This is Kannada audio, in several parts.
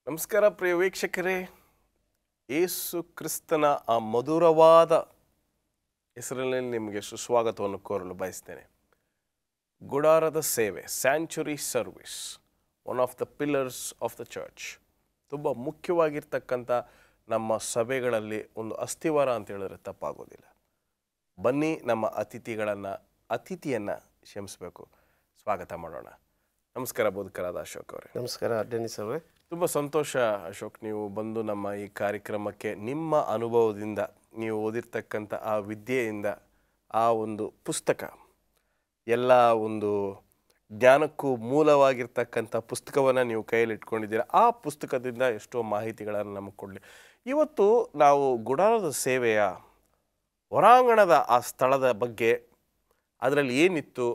ನಮಸ್ಕಾರ ಪ್ರಿಯ ವೀಕ್ಷಕರೇ, ಯೇಸು ಕ್ರಿಸ್ತನ ಆ ಮಧುರವಾದ ಹೆಸರಿನಲ್ಲಿ ನಿಮಗೆ ಸುಸ್ವಾಗತವನ್ನು ಕೋರಲು ಬಯಸ್ತೇನೆ. ಗುಡಾರದ ಸೇವೆ, sanctuary service, one of the pillars of the church. ತುಂಬ ಮುಖ್ಯವಾಗಿರ್ತಕ್ಕಂಥ ನಮ್ಮ ಸಭೆಗಳಲ್ಲಿ ಒಂದು ಅಸ್ಥಿವಾರ ಅಂತ ಹೇಳಿದ್ರೆ ತಪ್ಪಾಗೋದಿಲ್ಲ. ಬನ್ನಿ ನಮ್ಮ ಅತಿಥಿಯನ್ನು ಕ್ಷಮಿಸಬೇಕು, ಸ್ವಾಗತ ಮಾಡೋಣ. ನಮಸ್ಕಾರ ಬೋಧಕರಾದ ಅಶೋಕ್ ಅವರೇ. ನಮಸ್ಕಾರ ಡೆನಿಸ್ ಅವರೇ. ತುಂಬ ಸಂತೋಷ ಅಶೋಕ್, ನೀವು ಬಂದು ನಮ್ಮ ಈ ಕಾರ್ಯಕ್ರಮಕ್ಕೆ ನಿಮ್ಮ ಅನುಭವದಿಂದ, ನೀವು ಓದಿರ್ತಕ್ಕಂಥ ಆ ವಿದ್ಯೆಯಿಂದ, ಆ ಒಂದು ಪುಸ್ತಕ, ಎಲ್ಲ ಒಂದು ಜ್ಞಾನಕ್ಕೂ ಮೂಲವಾಗಿರ್ತಕ್ಕಂಥ ಪುಸ್ತಕವನ್ನು ನೀವು ಕೈಯಲ್ಲಿ ಇಟ್ಕೊಂಡಿದ್ದೀರ. ಆ ಪುಸ್ತಕದಿಂದ ಎಷ್ಟೋ ಮಾಹಿತಿಗಳನ್ನು ನಮಗೆ ಕೊಡಲಿ. ಇವತ್ತು ನಾವು ಗುಡಾರದ ಸೇವೆಯ ಹೊರಾಂಗಣದ ಆ ಸ್ಥಳದ ಬಗ್ಗೆ, ಅದರಲ್ಲಿ ಏನಿತ್ತು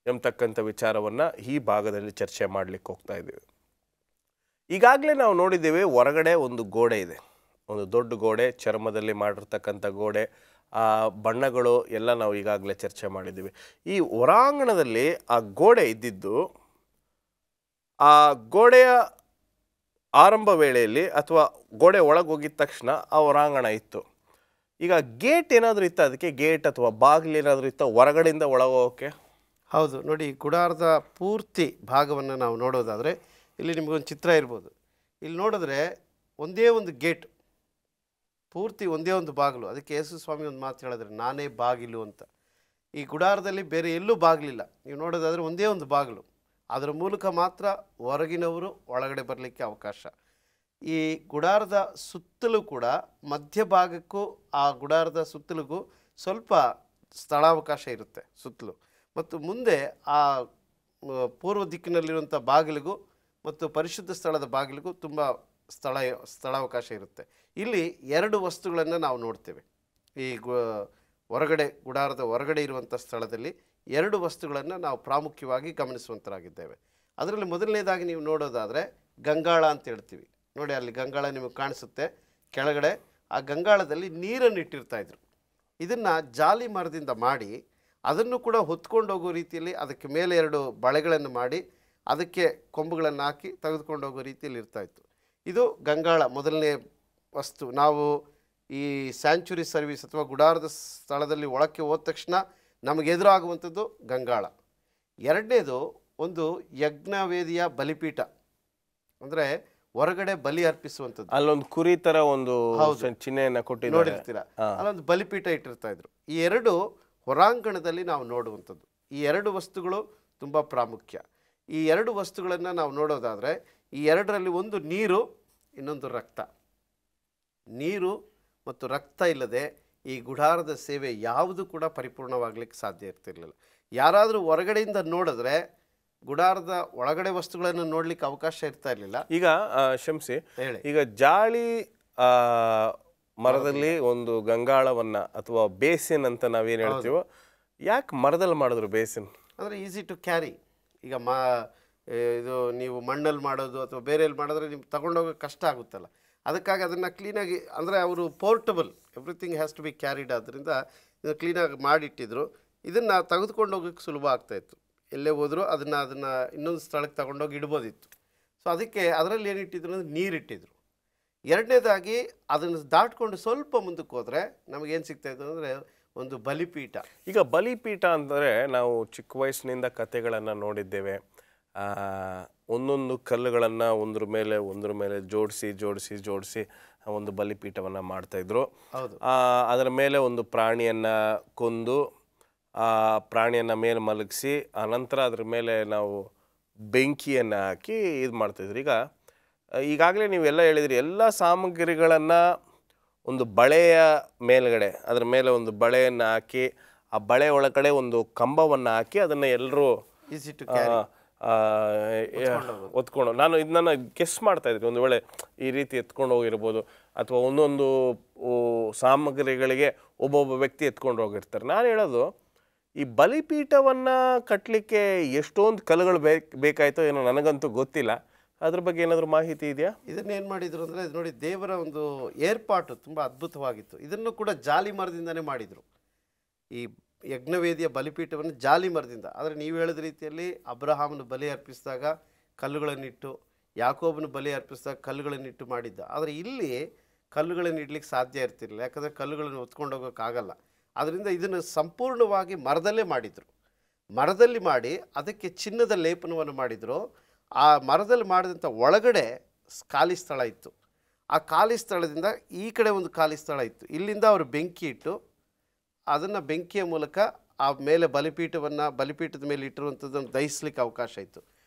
ಎಂಬತಕ್ಕಂಥ ವಿಚಾರವನ್ನು ಈ ಭಾಗದಲ್ಲಿ ಚರ್ಚೆ ಮಾಡಲಿಕ್ಕೆ ಹೋಗ್ತಾ ಇದ್ದೀವಿ. ಈಗಾಗಲೇ ನಾವು ನೋಡಿದ್ದೇವೆ, ಹೊರಗಡೆ ಒಂದು ಗೋಡೆ ಇದೆ, ಒಂದು ದೊಡ್ಡ ಗೋಡೆ, ಚರ್ಮದಲ್ಲಿ ಮಾಡಿರ್ತಕ್ಕಂಥ ಗೋಡೆ, ಆ ಬಣ್ಣಗಳು ಎಲ್ಲ ನಾವು ಈಗಾಗಲೇ ಚರ್ಚೆ ಮಾಡಿದ್ದೀವಿ. ಈ ಹೊರಾಂಗಣದಲ್ಲಿ ಆ ಗೋಡೆ ಇದ್ದಿದ್ದು, ಆ ಗೋಡೆಯ ಆರಂಭ ವೇಳೆಯಲ್ಲಿ ಅಥವಾ ಗೋಡೆ ಒಳಗೆ ಹೋಗಿದ ತಕ್ಷಣ ಆ ಹೊರಾಂಗಣ ಇತ್ತು. ಈಗ ಗೇಟ್ ಏನಾದರೂ ಇತ್ತು, ಅದಕ್ಕೆ ಗೇಟ್ ಅಥವಾ ಬಾಗಿಲು ಏನಾದರೂ ಇತ್ತು ಹೊರಗಡೆಯಿಂದ ಒಳಗೋಗೋಕ್ಕೆ? ಹೌದು, ನೋಡಿ, ಗುಡಾರದ ಪೂರ್ತಿ ಭಾಗವನ್ನು ನಾವು ನೋಡೋದಾದರೆ ಇಲ್ಲಿ ನಿಮಗೊಂದು ಚಿತ್ರ ಇರ್ಬೋದು. ಇಲ್ಲಿ ನೋಡಿದ್ರೆ ಒಂದೇ ಒಂದು ಗೇಟ್, ಪೂರ್ತಿ ಒಂದೇ ಒಂದು ಬಾಗಿಲು. ಅದಕ್ಕೆ ಯೇಸು ಸ್ವಾಮಿ ಒಂದು ಮಾತು ಹೇಳಿದ್ರೆ, ನಾನೇ ಬಾಗಿಲು ಅಂತ. ಈ ಗುಡಾರದಲ್ಲಿ ಬೇರೆ ಎಲ್ಲೂ ಬಾಗಿಲಿಲ್ಲ. ನೀವು ನೋಡೋದಾದರೆ ಒಂದೇ ಒಂದು ಬಾಗಿಲು, ಅದರ ಮೂಲಕ ಮಾತ್ರ ಹೊರಗಿನವರು ಒಳಗಡೆ ಬರಲಿಕ್ಕೆ ಅವಕಾಶ. ಈ ಗುಡಾರದ ಸುತ್ತಲೂ ಕೂಡ ಮಧ್ಯಭಾಗಕ್ಕೂ ಆ ಗುಡಾರದ ಸುತ್ತಲಿಗೂ ಸ್ವಲ್ಪ ಸ್ಥಳಾವಕಾಶ ಇರುತ್ತೆ ಸುತ್ತಲೂ, ಮತ್ತು ಮುಂದೆ ಆ ಪೂರ್ವ ದಿಕ್ಕಿನಲ್ಲಿರುವಂಥ ಬಾಗಿಲಿಗೂ ಮತ್ತು ಪರಿಶುದ್ಧ ಸ್ಥಳದ ಬಾಗಿಲಿಗೂ ತುಂಬ ಸ್ಥಳಾವಕಾಶ ಇರುತ್ತೆ. ಇಲ್ಲಿ ಎರಡು ವಸ್ತುಗಳನ್ನು ನಾವು ನೋಡ್ತೇವೆ. ಈ ಗುಡಾರದ ಹೊರಗಡೆ ಇರುವಂಥ ಸ್ಥಳದಲ್ಲಿ ಎರಡು ವಸ್ತುಗಳನ್ನು ನಾವು ಪ್ರಾಮುಖ್ಯವಾಗಿ ಗಮನಿಸುವಂತರಾಗಿದ್ದೇವೆ. ಅದರಲ್ಲಿ ಮೊದಲನೇದಾಗಿ ನೀವು ನೋಡೋದಾದರೆ ಗಂಗಾಳ ಅಂತ ಹೇಳ್ತೀವಿ. ನೋಡಿ, ಅಲ್ಲಿ ಗಂಗಾಳ ನಿಮಗೆ ಕಾಣಿಸುತ್ತೆ ಕೆಳಗಡೆ. ಆ ಗಂಗಾಳದಲ್ಲಿ ನೀರನ್ನು ಇಟ್ಟಿರ್ತಾಯಿದ್ರು. ಇದನ್ನು ಜಾಲಿ ಮರದಿಂದ ಮಾಡಿ ಅದನ್ನು ಕೂಡ ಹೊತ್ಕೊಂಡು ಹೋಗೋ ರೀತಿಯಲ್ಲಿ ಅದಕ್ಕೆ ಮೇಲೆ ಎರಡು ಬಳೆಗಳನ್ನು ಮಾಡಿ ಅದಕ್ಕೆ ಕೊಂಬುಗಳನ್ನು ಹಾಕಿ ತೆಗೆದುಕೊಂಡು ಹೋಗೋ ರೀತಿಯಲ್ಲಿ ಇರ್ತಾಯಿತ್ತು. ಇದು ಗಂಗಾಳ ಮೊದಲನೇ ವಸ್ತು. ನಾವು ಈ ಸ್ಯಾಂಚುರಿ ಸರ್ವಿಸ್ ಅಥವಾ ಗುಡಾರದ ಸ್ಥಳದಲ್ಲಿ ಒಳಕ್ಕೆ ಹೋದ ತಕ್ಷಣ ನಮಗೆ ಎದುರಾಗುವಂಥದ್ದು ಗಂಗಾಳ. ಎರಡನೇದು ಒಂದು ಯಜ್ಞವೇದಿಯ ಬಲಿಪೀಠ, ಅಂದರೆ ಹೊರಗಡೆ ಬಲಿ ಅರ್ಪಿಸುವಂಥದ್ದು. ಅಲ್ಲೊಂದು ಕುರಿ ಥರ ಒಂದು ಚಿಹ್ನೆಯನ್ನು ಕೊಟ್ಟು ನೋಡಿರ್ತೀರ, ಅಲ್ಲೊಂದು ಬಲಿಪೀಠ ಇಟ್ಟಿರ್ತಾಯಿದ್ರು. ಈ ಎರಡು ಹೊರಾಂಗಣದಲ್ಲಿ ನಾವು ನೋಡುವಂಥದ್ದು. ಈ ಎರಡು ವಸ್ತುಗಳು ತುಂಬ ಪ್ರಾಮುಖ್ಯ. ಈ ಎರಡು ವಸ್ತುಗಳನ್ನು ನಾವು ನೋಡೋದಾದರೆ, ಈ ಎರಡರಲ್ಲಿ ಒಂದು ನೀರು, ಇನ್ನೊಂದು ರಕ್ತ. ನೀರು ಮತ್ತು ರಕ್ತ ಇಲ್ಲದೆ ಈ ಗುಡಾರದ ಸೇವೆ ಯಾವುದು ಕೂಡ ಪರಿಪೂರ್ಣವಾಗಲಿಕ್ಕೆ ಸಾಧ್ಯ ಇರ್ತಿರಲಿಲ್ಲ. ಯಾರಾದರೂ ಹೊರಗಡೆಯಿಂದ ನೋಡಿದ್ರೆ ಗುಡಾರದ ಒಳಗಡೆ ವಸ್ತುಗಳನ್ನು ನೋಡ್ಲಿಕ್ಕೆ ಅವಕಾಶ ಇರ್ತಾ ಇರಲಿಲ್ಲ. ಈಗ ಕ್ಷಮಿಸಿ, ಈಗ ಜಾಳಿ ಮರದಲ್ಲಿ ಒಂದು ಗಂಗಾಳವನ್ನು ಅಥವಾ ಬೇಸಿನ್ ಅಂತ ನಾವೇನು ಹೇಳ್ತೀವೋ, ಯಾಕೆ ಮರದಲ್ಲಿ ಮಾಡಿದ್ರು ಬೇಸಿನ್? ಅಂದರೆ ಈಸಿ ಟು ಕ್ಯಾರಿ. ಈಗ ಇದು ನೀವು ಮಣ್ಣಲ್ಲಿ ಮಾಡೋದು ಅಥವಾ ಬೇರೆಯಲ್ಲಿ ಮಾಡಿದ್ರೆ ನಿಮ್ಗೆ ತಗೊಂಡೋಗೋಕೆ ಕಷ್ಟ ಆಗುತ್ತಲ್ಲ, ಅದಕ್ಕಾಗಿ ಅದನ್ನು ಕ್ಲೀನಾಗಿ, ಅಂದರೆ ಅವರು portable, everything has to be carried, ಆದ್ದರಿಂದ ಇದನ್ನು ಕ್ಲೀನಾಗಿ ಮಾಡಿಟ್ಟಿದ್ರು. ಇದನ್ನು ತೆಗೆದುಕೊಂಡು ಹೋಗೋಕ್ಕೆ ಸುಲಭ ಆಗ್ತಾಯಿತ್ತು. ಎಲ್ಲೇ ಹೋದರೂ ಅದನ್ನು ಇನ್ನೊಂದು ಸ್ಥಳಕ್ಕೆ ತಗೊಂಡೋಗಿ ಇಡ್ಬೋದಿತ್ತು. ಸೊ ಅದಕ್ಕೆ ಅದರಲ್ಲಿ ಏನಿಟ್ಟಿದ್ರು ಅಂದರೆ ನೀರಿಟ್ಟಿದ್ರು. ಎರಡನೇದಾಗಿ ಅದನ್ನು ದಾಟ್ಕೊಂಡು ಸ್ವಲ್ಪ ಮುಂದಕ್ಕೆ ಹೋದರೆ ನಮಗೇನು ಸಿಗ್ತಾಯಿತ್ತು ಅಂದರೆ ಒಂದು ಬಲಿಪೀಠ. ಈಗ ಬಲಿಪೀಠ ಅಂದರೆ ನಾವು ಚಿಕ್ಕ ವಯಸ್ಸಿನಿಂದ ಕಥೆಗಳನ್ನು ನೋಡಿದ್ದೇವೆ. ಒಂದೊಂದು ಕಲ್ಲುಗಳನ್ನು ಒಂದ್ರ ಮೇಲೆ ಜೋಡಿಸಿ ಒಂದು ಬಲಿಪೀಠವನ್ನು ಮಾಡ್ತಾಯಿದ್ರು. ಅದರ ಮೇಲೆ ಒಂದು ಪ್ರಾಣಿಯನ್ನು ಕೊಂದು ಆ ಪ್ರಾಣಿಯನ್ನು ಮೇಲೆ ಮಲಗಿಸಿ ಆನಂತರ ಅದ್ರ ಮೇಲೆ ನಾವು ಬೆಂಕಿಯನ್ನು ಹಾಕಿ ಇದು ಮಾಡ್ತಾಯಿದ್ರು. ಈಗಾಗಲೇ ನೀವೆಲ್ಲ ಹೇಳಿದ್ರಿ, ಎಲ್ಲ ಸಾಮಗ್ರಿಗಳನ್ನು ಒಂದು ಬಳೆಯ ಮೇಲ್ಗಡೆ, ಅದರ ಮೇಲೆ ಒಂದು ಬಳೆಯನ್ನು ಹಾಕಿ, ಆ ಬಳೆ ಒಳಗಡೆ ಒಂದು ಕಂಬವನ್ನು ಹಾಕಿ ಅದನ್ನು ಎಲ್ಲರೂ ಒತ್ಕೊಂಡು, ನಾನು ಗೆಸ್ ಮಾಡ್ತಾಯಿದ್ರಿ, ಒಂದು ವೇಳೆ ಈ ರೀತಿ ಎತ್ಕೊಂಡು ಹೋಗಿರ್ಬೋದು, ಅಥವಾ ಒಂದೊಂದು ಸಾಮಗ್ರಿಗಳಿಗೆ ಒಬ್ಬೊಬ್ಬ ವ್ಯಕ್ತಿ ಎತ್ಕೊಂಡು ಹೋಗಿರ್ತಾರೆ. ನಾನು ಹೇಳೋದು, ಈ ಬಲಿಪೀಠವನ್ನು ಕಟ್ಟಲಿಕ್ಕೆ ಎಷ್ಟೊಂದು ಕಲ್ಲುಗಳು ಬೇಕಾಯಿತೋ ಏನೋ, ನನಗಂತೂ ಗೊತ್ತಿಲ್ಲ. ಅದ್ರ ಬಗ್ಗೆ ಏನಾದರೂ ಮಾಹಿತಿ ಇದೆಯಾ? ಇದನ್ನೇನು ಮಾಡಿದರು ಅಂದರೆ, ನೋಡಿ, ದೇವರ ಒಂದು ಏರ್ಪಾಟು ತುಂಬ ಅದ್ಭುತವಾಗಿತ್ತು. ಇದನ್ನು ಕೂಡ ಜಾಲಿ ಮರದಿಂದನೇ ಮಾಡಿದರು. ಈ ಯಜ್ಞವೇದಿಯ ಬಲಿಪೀಠವನ್ನು ಜಾಲಿ ಮರದಿಂದ. ಆದರೆ ನೀವು ಹೇಳಿದ ರೀತಿಯಲ್ಲಿ ಅಬ್ರಹಾಮನು ಬಲಿ ಅರ್ಪಿಸಿದಾಗ ಕಲ್ಲುಗಳನ್ನಿಟ್ಟು ಯಾಕೋಬನ ಬಲಿ ಅರ್ಪಿಸಿದಾಗ ಕಲ್ಲುಗಳನ್ನಿಟ್ಟು ಮಾಡಿದ್ದ. ಆದರೆ ಇಲ್ಲಿ ಕಲ್ಲುಗಳನ್ನು ಇಡ್ಲಿಕ್ಕೆ ಸಾಧ್ಯ ಇರ್ತಿರಲಿಲ್ಲ, ಯಾಕಂದರೆ ಕಲ್ಲುಗಳನ್ನು ಹೊತ್ಕೊಂಡು ಹೋಗೋಕ್ಕಾಗಲ್ಲ. ಆದ್ದರಿಂದ ಇದನ್ನು ಸಂಪೂರ್ಣವಾಗಿ ಮರದಲ್ಲೇ ಮಾಡಿದರು. ಮರದಲ್ಲಿ ಮಾಡಿ ಅದಕ್ಕೆ ಚಿನ್ನದ ಲೇಪನವನ್ನು ಮಾಡಿದರು. ಆ ಮರದಲ್ಲಿ ಮಾಡಿದಂಥ ಒಳಗಡೆ ಖಾಲಿ ಸ್ಥಳ ಇತ್ತು. ಆ ಖಾಲಿ ಸ್ಥಳದಿಂದ ಈ ಕಡೆ ಒಂದು ಖಾಲಿ ಸ್ಥಳ ಇತ್ತು. ಇಲ್ಲಿಂದ ಅವರು ಬೆಂಕಿ ಇಟ್ಟು ಅದನ್ನು ಬೆಂಕಿಯ ಮೂಲಕ ಆ ಮೇಲೆ ಬಲಿಪೀಠದ ಮೇಲೆ ಇಟ್ಟಿರುವಂಥದ್ದನ್ನು ದಹಿಸ್ಲಿಕ್ಕೆ ಅವಕಾಶ ಇತ್ತು.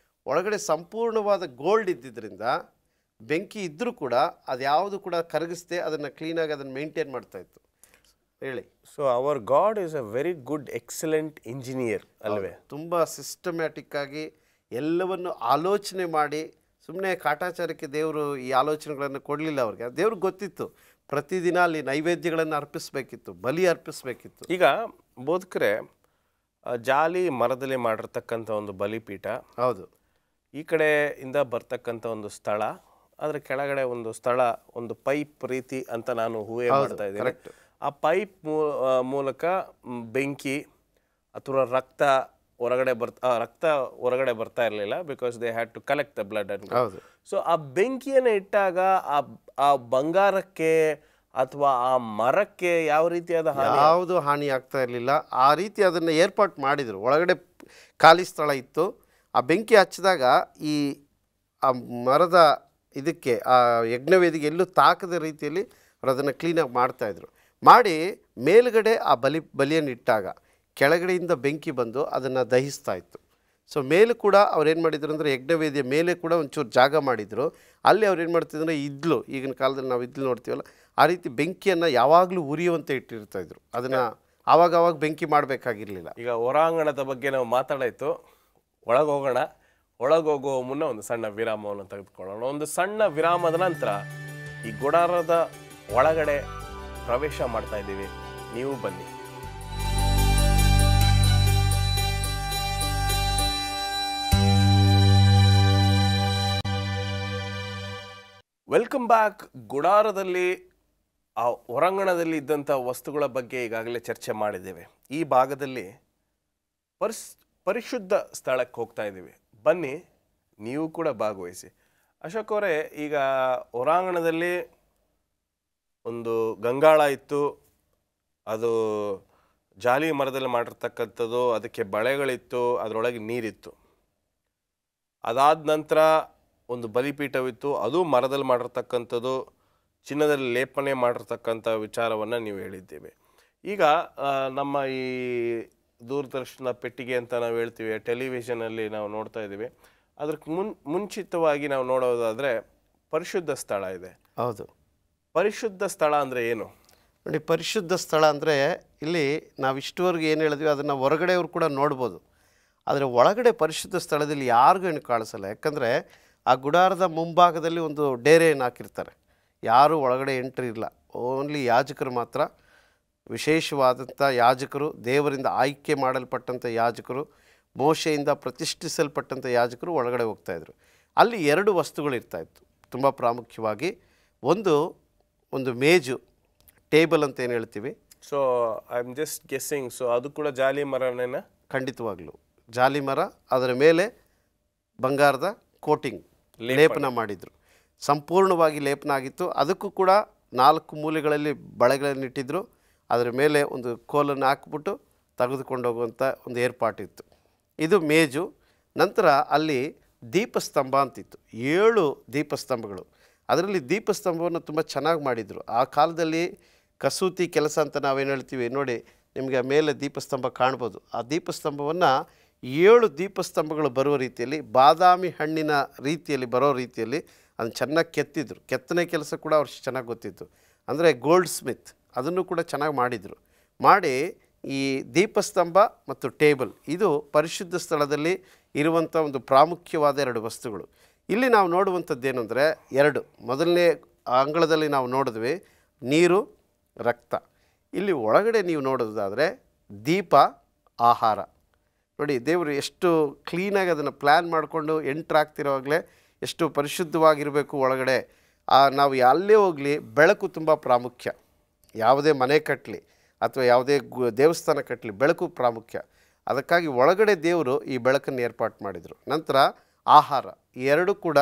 ಒಳಗಡೆ ಸಂಪೂರ್ಣವಾದ ಗೋಲ್ಡ್ ಇದ್ದಿದ್ದರಿಂದ ಬೆಂಕಿ ಇದ್ದರೂ ಕೂಡ ಅದು ಯಾವುದು ಕೂಡ ಕರಗಿಸದೆ ಅದನ್ನು ಕ್ಲೀನಾಗಿ ಅದನ್ನು ಮೇಂಟೈನ್ ಮಾಡ್ತಾಯಿತ್ತು. ಹೇಳಿ. So our God is a very good excellent engineer ಅಲ್ವೇ? ತುಂಬ ಸಿಸ್ಟಮ್ಯಾಟಿಕ್ ಆಗಿ ಎಲ್ಲವನ್ನು ಆಲೋಚನೆ ಮಾಡಿ, ಸುಮ್ಮನೆ ಕಾಟಾಚಾರಕ್ಕೆ ದೇವರು ಈ ಆಲೋಚನೆಗಳನ್ನು ಕೊಡಲಿಲ್ಲ ಅವ್ರಿಗೆ. ದೇವ್ರಿಗೆ ಗೊತ್ತಿತ್ತು ಪ್ರತಿದಿನ ಅಲ್ಲಿ ನೈವೇದ್ಯಗಳನ್ನು ಅರ್ಪಿಸಬೇಕಿತ್ತು, ಬಲಿ ಅರ್ಪಿಸಬೇಕಿತ್ತು. ಈಗ ಬೋಧಕರೇ, ಜಾಲಿ ಮರದಲ್ಲಿ ಮಾಡಿರ್ತಕ್ಕಂಥ ಒಂದು ಬಲಿಪೀಠ, ಹೌದು, ಈ ಕಡೆಯಿಂದ ಬರ್ತಕ್ಕಂಥ ಒಂದು ಸ್ಥಳ, ಅದರ ಕೆಳಗಡೆ ಒಂದು ಸ್ಥಳ, ಒಂದು ಪೈಪ್ ರೀತಿ ಅಂತ ನಾನು ಊಹೆ ಮಾಡ್ತಾ ಇದ್ದೀನಿ. ಆ ಪೈಪ್ ಮೂಲಕ ಬೆಂಕಿ ಅಥವಾ ರಕ್ತ ಹೊರಗಡೆ ಬರ್ತಾ ಇರಲಿಲ್ಲ, because they had to collect the blood ಅಂತ. ಸೊ ಆ ಬೆಂಕಿಯನ್ನು ಇಟ್ಟಾಗ ಆ ಬಂಗಾರಕ್ಕೆ ಅಥವಾ ಆ ಮರಕ್ಕೆ ಯಾವ ರೀತಿಯಾದ ಯಾವುದು ಹಾನಿ ಆಗ್ತಾ ಇರಲಿಲ್ಲ. ಆ ರೀತಿ ಅದನ್ನು ಏರ್ಪಾಟ್ ಮಾಡಿದರು. ಒಳಗಡೆ ಖಾಲಿ ಸ್ಥಳ ಇತ್ತು. ಆ ಬೆಂಕಿ ಹಚ್ಚಿದಾಗ ಈ ಆ ಮರದ ಇದಕ್ಕೆ ಆ ಯಜ್ಞವೇದಿಗೆ ಎಲ್ಲೂ ತಾಕದ ರೀತಿಯಲ್ಲಿ ಅವರು ಅದನ್ನು ಕ್ಲೀನಾಗಿ ಮಾಡ್ತಾಯಿದ್ರು. ಮಾಡಿ ಮೇಲುಗಡೆ ಆ ಬಲಿಯನ್ನು ಇಟ್ಟಾಗ ಕೆಳಗಡೆಯಿಂದ ಬೆಂಕಿ ಬಂದು ಅದನ್ನು ದಹಿಸ್ತಾ ಇತ್ತು. ಸೊ ಮೇಲೂ ಕೂಡ ಅವ್ರೇನು ಮಾಡಿದ್ರು ಅಂದರೆ ಯಜ್ಞವೇದಿಯ ಮೇಲೆ ಕೂಡ ಒಂಚೂರು ಜಾಗ ಮಾಡಿದರು. ಅಲ್ಲಿ ಅವ್ರೇನು ಮಾಡ್ತಿದ್ರು, ಇದ್ಲು, ಈಗಿನ ಕಾಲದಲ್ಲಿ ನಾವು ಇದ್ಲು ನೋಡ್ತೀವಲ್ಲ, ಆ ರೀತಿ ಬೆಂಕಿಯನ್ನು ಯಾವಾಗಲೂ ಉರಿಯುವಂತೆ ಇಟ್ಟಿರ್ತಾಯಿದ್ರು. ಅದನ್ನು ಆವಾಗ ಬೆಂಕಿ ಮಾಡಬೇಕಾಗಿರಲಿಲ್ಲ. ಈಗ ಹೊರಾಂಗಣದ ಬಗ್ಗೆ ನಾವು ಮಾತಾಡಾಯಿತು, ಒಳಗೋಗುವ ಮುನ್ನ ಒಂದು ಸಣ್ಣ ವಿರಾಮವನ್ನು ತೆಗೆದುಕೊಳ್ಳೋಣ. ಒಂದು ಸಣ್ಣ ವಿರಾಮದ ನಂತರ ಈ ಗುಡಾರದ ಒಳಗಡೆ ಪ್ರವೇಶ ಮಾಡ್ತಾ ಇದ್ದೀವಿ. ನೀವು ಬನ್ನಿ. Welcome back. ಗುಡಾರದಲ್ಲಿ ಆ ಹೊರಾಂಗಣದಲ್ಲಿ ಇದ್ದಂಥ ವಸ್ತುಗಳ ಬಗ್ಗೆ ಈಗಾಗಲೇ ಚರ್ಚೆ ಮಾಡಿದ್ದೇವೆ. ಈ ಭಾಗದಲ್ಲಿ ಪರಿಶುದ್ಧ ಸ್ಥಳಕ್ಕೆ ಹೋಗ್ತಾ ಇದ್ದೀವಿ. ಬನ್ನಿ, ನೀವು ಕೂಡ ಭಾಗವಹಿಸಿ. ಅಶೋಕ್ ಅವರೇ, ಈಗ ಹೊರಾಂಗಣದಲ್ಲಿ ಒಂದು ಗಂಗಾಳ ಇತ್ತು, ಅದು ಜಾಲಿ ಮರದಲ್ಲಿ ಮಾಡಿರ್ತಕ್ಕಂಥದ್ದು, ಅದಕ್ಕೆ ಬಳೆಗಳಿತ್ತು, ಅದರೊಳಗೆ ನೀರಿತ್ತು. ಅದಾದ ನಂತರ ಒಂದು ಬಲಿಪೀಠವಿತ್ತು, ಅದು ಮರದಲ್ಲಿ ಮಾಡಿರ್ತಕ್ಕಂಥದ್ದು, ಚಿನ್ನದಲ್ಲಿ ಲೇಪನೆ ಮಾಡಿರ್ತಕ್ಕಂಥ ವಿಚಾರವನ್ನು ನೀವು ಹೇಳಿದ್ದೀವಿ. ಈಗ ನಮ್ಮ ಈ ದೂರದರ್ಶನ ಪೆಟ್ಟಿಗೆ ಅಂತ ನಾವು ಹೇಳ್ತೀವಿ, ಟೆಲಿವಿಷನಲ್ಲಿ ನಾವು ನೋಡ್ತಾ ಇದ್ದೀವಿ. ಅದಕ್ಕೆ ಮುಂಚಿತವಾಗಿ ನಾವು ನೋಡೋದಾದರೆ ಪರಿಶುದ್ಧ ಸ್ಥಳ ಇದೆ. ಹೌದು. ಪರಿಶುದ್ಧ ಸ್ಥಳ ಅಂದರೆ ಏನು ನೋಡಿ? ಪರಿಶುದ್ಧ ಸ್ಥಳ ಅಂದರೆ ಇಲ್ಲಿ ನಾವು ಇಷ್ಟುವರೆಗೂ ಏನು ಹೇಳಿದ್ವಿ ಅದನ್ನು ಹೊರಗಡೆಯವರು ಕೂಡ ನೋಡ್ಬೋದು. ಆದರೆ ಒಳಗಡೆ ಪರಿಶುದ್ಧ ಸ್ಥಳದಲ್ಲಿ ಯಾರಿಗೂ ಏನು ಕಾಣಿಸಲ್ಲ. ಯಾಕಂದರೆ ಆ ಗುಡಾರದ ಮುಂಭಾಗದಲ್ಲಿ ಒಂದು ಡೇರೆಯನ್ನು ಹಾಕಿರ್ತಾರೆ. ಯಾರೂ ಒಳಗಡೆ ಎಂಟ್ರಿ ಇಲ್ಲ. ಓನ್ಲಿ ಯಾಜಕರು ಮಾತ್ರ, ವಿಶೇಷವಾದಂಥ ಯಾಜಕರು, ದೇವರಿಂದ ಆಯ್ಕೆ ಮಾಡಲ್ಪಟ್ಟಂಥ ಯಾಜಕರು, ಮೋಶೆಯಿಂದ ಪ್ರತಿಷ್ಠಿಸಲ್ಪಟ್ಟಂಥ ಯಾಜಕರು ಒಳಗಡೆ ಹೋಗ್ತಾಯಿದ್ರು. ಅಲ್ಲಿ 2 ವಸ್ತುಗಳಿರ್ತಾಯಿತ್ತು ತುಂಬ ಪ್ರಾಮುಖ್ಯವಾಗಿ. ಒಂದು ಮೇಜು, ಟೇಬಲ್ ಅಂತ ಏನು ಹೇಳ್ತೀವಿ. So I am just guessing, so ಅದು ಕೂಡ ಜಾಲಿ ಮರನೇನ? ಖಂಡಿತವಾಗ್ಲೂ ಜಾಲಿ ಮರ. ಅದರ ಮೇಲೆ ಬಂಗಾರದ ಕೋಟಿಂಗ್, ಲೇಪನ ಮಾಡಿದರು. ಸಂಪೂರ್ಣವಾಗಿ ಲೇಪನ ಆಗಿತ್ತು. ಅದಕ್ಕೂ ಕೂಡ 4 ಮೂಲೆಗಳಲ್ಲಿ ಬಳೆಗಳನ್ನು ಇಟ್ಟಿದ್ದರು. ಅದರ ಮೇಲೆ ಒಂದು ಕೋಲನ್ನು ಹಾಕ್ಬಿಟ್ಟು ತೆಗೆದುಕೊಂಡು ಹೋಗುವಂಥ ಒಂದು ಏರ್ಪಾಟಿತ್ತು. ಇದು ಮೇಜು. ನಂತರ ಅಲ್ಲಿ ದೀಪಸ್ತಂಭ ಅಂತಿತ್ತು, 7 ದೀಪಸ್ತಂಭಗಳು. ಅದರಲ್ಲಿ ದೀಪಸ್ತಂಭವನ್ನು ತುಂಬ ಚೆನ್ನಾಗಿ ಮಾಡಿದರು. ಆ ಕಾಲದಲ್ಲಿ ಕಸೂತಿ ಕೆಲಸ ಅಂತ ನಾವೇನು ಹೇಳ್ತೀವಿ ನೋಡಿ, ನಿಮಗೆ ಮೇಲೆ ದೀಪಸ್ತಂಭ ಕಾಣ್ಬೋದು. ಆ ದೀಪಸ್ತಂಭವನ್ನು 7 ದೀಪಸ್ತಂಭಗಳು ಬರುವ ರೀತಿಯಲ್ಲಿ, ಬಾದಾಮಿ ಹಣ್ಣಿನ ರೀತಿಯಲ್ಲಿ ಬರೋ ರೀತಿಯಲ್ಲಿ ಅದನ್ನು ಚೆನ್ನಾಗಿ ಕೆತ್ತಿದ್ರು. ಕೆತ್ತನೆ ಕೆಲಸ ಕೂಡ ಅವ್ರು ಚೆನ್ನಾಗಿ ಗೊತ್ತಿತ್ತು. ಅಂದರೆ ಗೋಲ್ಡ್ ಸ್ಮಿತ್ ಅದನ್ನು ಕೂಡ ಚೆನ್ನಾಗಿ ಮಾಡಿದರು. ಮಾಡಿ ಈ ದೀಪಸ್ತಂಭ ಮತ್ತು ಟೇಬಲ್, ಇದು ಪರಿಶುದ್ಧ ಸ್ಥಳದಲ್ಲಿ ಇರುವಂಥ ಒಂದು ಪ್ರಾಮುಖ್ಯವಾದ 2 ವಸ್ತುಗಳು. ಇಲ್ಲಿ ನಾವು ನೋಡುವಂಥದ್ದೇನು ಅಂದರೆ 2. ಮೊದಲನೇ ಅಂಗಳದಲ್ಲಿ ನಾವು ನೋಡಿದ್ವಿ ನೀರು, ರಕ್ತ. ಇಲ್ಲಿ ಒಳಗಡೆ ನೀವು ನೋಡೋದಾದರೆ ದೀಪ, ಆಹಾರ. ನೋಡಿ, ದೇವರು ಎಷ್ಟು ಕ್ಲೀನಾಗಿ ಅದನ್ನು ಪ್ಲ್ಯಾನ್ ಮಾಡಿಕೊಂಡು ಎಂಟ್ರಾಗ್ತಿರೋವಾಗಲೇ ಎಷ್ಟು ಪರಿಶುದ್ಧವಾಗಿರಬೇಕು ಒಳಗಡೆ. ನಾವು ಎಲ್ಲೇ ಹೋಗಲಿ ಬೆಳಕು ತುಂಬ ಪ್ರಾಮುಖ್ಯ. ಯಾವುದೇ ಮನೆ ಕಟ್ಟಲಿ ಅಥವಾ ಯಾವುದೇ ದೇವಸ್ಥಾನ ಕಟ್ಟಲಿ, ಬೆಳಕು ಪ್ರಾಮುಖ್ಯ. ಅದಕ್ಕಾಗಿ ಒಳಗಡೆ ದೇವರು ಈ ಬೆಳಕನ್ನು ಏರ್ಪಾటు ಮಾಡಿದರು. ನಂತರ ಆಹಾರ, 2 ಕೂಡ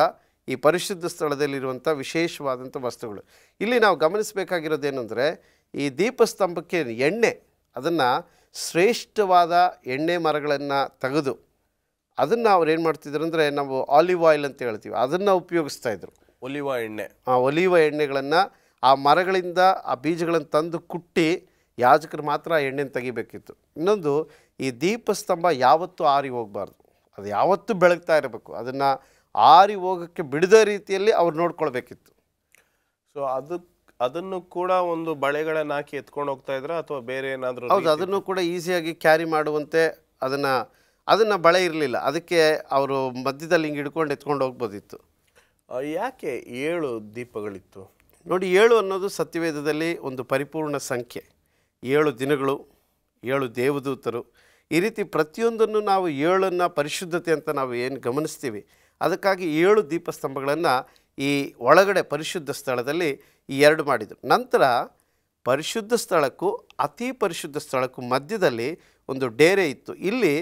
ಈ ಪರಿಶುದ್ಧ ಸ್ಥಳದಲ್ಲಿರುವಂಥ ವಿಶೇಷವಾದಂಥ ವಸ್ತುಗಳು. ಇಲ್ಲಿ ನಾವು ಗಮನಿಸಬೇಕಾಗಿರೋದೇನೆಂದರೆ, ಈ ದೀಪಸ್ತಂಭಕ್ಕೆ ಎಣ್ಣೆ, ಅದನ್ನು ಶ್ರೇಷ್ಠವಾದ ಎಣ್ಣೆ ಮರಗಳನ್ನು ತೆಗೆದು ಅದನ್ನು ಅವ್ರು ಏನು ಮಾಡ್ತಿದ್ರು ಅಂದರೆ, ನಾವು ಆಲಿವ್ ಆಯಿಲ್ ಅಂತ ಹೇಳ್ತೀವಿ, ಅದನ್ನು ಉಪಯೋಗಿಸ್ತಾಯಿದ್ರು. ಒಲಿವ ಎಣ್ಣೆ, ಆ ಒಲಿವ ಎಣ್ಣೆಗಳನ್ನು ಆ ಮರಗಳಿಂದ ಆ ಬೀಜಗಳನ್ನು ತಂದು ಕುಟ್ಟಿ ಯಾಜಕರು ಮಾತ್ರ ಆ ಎಣ್ಣೆನ ತೆಗಿಬೇಕಿತ್ತು. ಇನ್ನೊಂದು, ಈ ದೀಪಸ್ತಂಭ ಯಾವತ್ತೂ ಆರಿ ಹೋಗಬಾರ್ದು, ಅದು ಯಾವತ್ತೂ ಬೆಳಗ್ತಾ ಇರಬೇಕು. ಅದನ್ನು ಆರಿ ಹೋಗೋಕ್ಕೆ ಬಿಡದ ರೀತಿಯಲ್ಲಿ ಅವ್ರು ನೋಡ್ಕೊಳ್ಬೇಕಿತ್ತು. ಸೊ ಅದನ್ನು ಕೂಡ ಒಂದು ಬಳೆಗಳನ್ನು ಹಾಕಿ ಎತ್ಕೊಂಡು ಹೋಗ್ತಾ ಇದ್ರ ಅಥವಾ ಬೇರೆ ಏನಾದರೂ? ಹೌದು, ಅದನ್ನು ಕೂಡ ಈಸಿಯಾಗಿ ಕ್ಯಾರಿ ಮಾಡುವಂತೆ ಅದನ್ನು ಬಳೆ ಇರಲಿಲ್ಲ, ಅದಕ್ಕೆ ಅವರು ಮಧ್ಯದಲ್ಲಿ ಹಿಂಗೆ ಹಿಡ್ಕೊಂಡು ಎತ್ಕೊಂಡು ಹೋಗ್ಬೋದಿತ್ತು. ಯಾಕೆ 7 ದೀಪಗಳಿತ್ತು? ನೋಡಿ, 7 ಅನ್ನೋದು ಸತ್ಯವೇದದಲ್ಲಿ ಒಂದು ಪರಿಪೂರ್ಣ ಸಂಖ್ಯೆ. 7 ದಿನಗಳು, 7 ದೇವದೂತರು, ಈ ರೀತಿ ಪ್ರತಿಯೊಂದನ್ನು ನಾವು 7 ಪರಿಶುದ್ಧತೆ ಅಂತ ನಾವು ಏನು ಗಮನಿಸ್ತೀವಿ. ಅದಕ್ಕಾಗಿ 7 ದೀಪಸ್ತಂಭಗಳನ್ನು ಈ ಒಳಗಡೆ ಪರಿಶುದ್ಧ ಸ್ಥಳದಲ್ಲಿ ಈ 2 ಮಾಡಿದರು. ನಂತರ ಪರಿಶುದ್ಧ ಸ್ಥಳಕ್ಕೂ ಅತಿ ಪರಿಶುದ್ಧ ಸ್ಥಳಕ್ಕೂ ಮಧ್ಯದಲ್ಲಿ ಒಂದು ಡೇರೆ ಇತ್ತು. ಇಲ್ಲಿ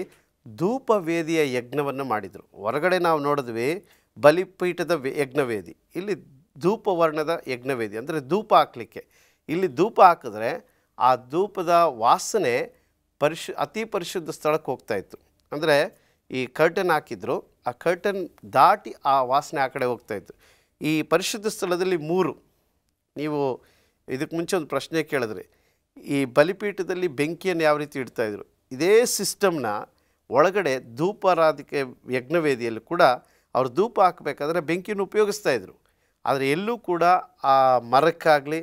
ಧೂಪವೇದಿಯ ಯಜ್ಞವನ್ನು ಮಾಡಿದರು. ಹೊರಗಡೆ ನಾವು ನೋಡಿದ್ವಿ ಬಲಿಪೀಠದ ಯಜ್ಞವೇದಿ, ಇಲ್ಲಿ ಧೂಪವರ್ಣದ ಯಜ್ಞವೇದಿ, ಅಂದರೆ ಧೂಪ ಹಾಕಲಿಕ್ಕೆ. ಇಲ್ಲಿ ಧೂಪ ಹಾಕಿದ್ರೆ ಆ ಧೂಪದ ವಾಸನೆ ಅತಿ ಪರಿಶುದ್ಧ ಸ್ಥಳಕ್ಕೆ ಹೋಗ್ತಾಯಿತ್ತು. ಅಂದರೆ ಈ ಕರ್ಟನ್ ಹಾಕಿದ್ರು, ಆ ಕರ್ಟನ್ ದಾಟಿ ಆ ವಾಸನೆ ಆ ಕಡೆ ಹೋಗ್ತಾಯಿತ್ತು. ಈ ಪರಿಶುದ್ಧ ಸ್ಥಳದಲ್ಲಿ 3, ನೀವು ಇದಕ್ಕೆ ಮುಂಚೆ ಒಂದು ಪ್ರಶ್ನೆ ಕೇಳಿದ್ರಿ, ಈ ಬಲಿಪೀಠದಲ್ಲಿ ಬೆಂಕಿಯನ್ನು ಯಾವ ರೀತಿ ಇಡ್ತಾಯಿದ್ರು, ಇದೇ ಸಿಸ್ಟಮ್ನ ಒಳಗಡೆ ಧೂಪಾರಾಧಿಕೆ ಯಜ್ಞವೇದಿಯಲ್ಲಿ ಕೂಡ ಅವರು ಧೂಪ ಹಾಕಬೇಕಾದ್ರೆ ಬೆಂಕಿಯನ್ನು ಉಪಯೋಗಿಸ್ತಾಯಿದ್ರು. ಆದರೆ ಎಲ್ಲೂ ಕೂಡ ಆ ಮರಕ್ಕಾಗಲಿ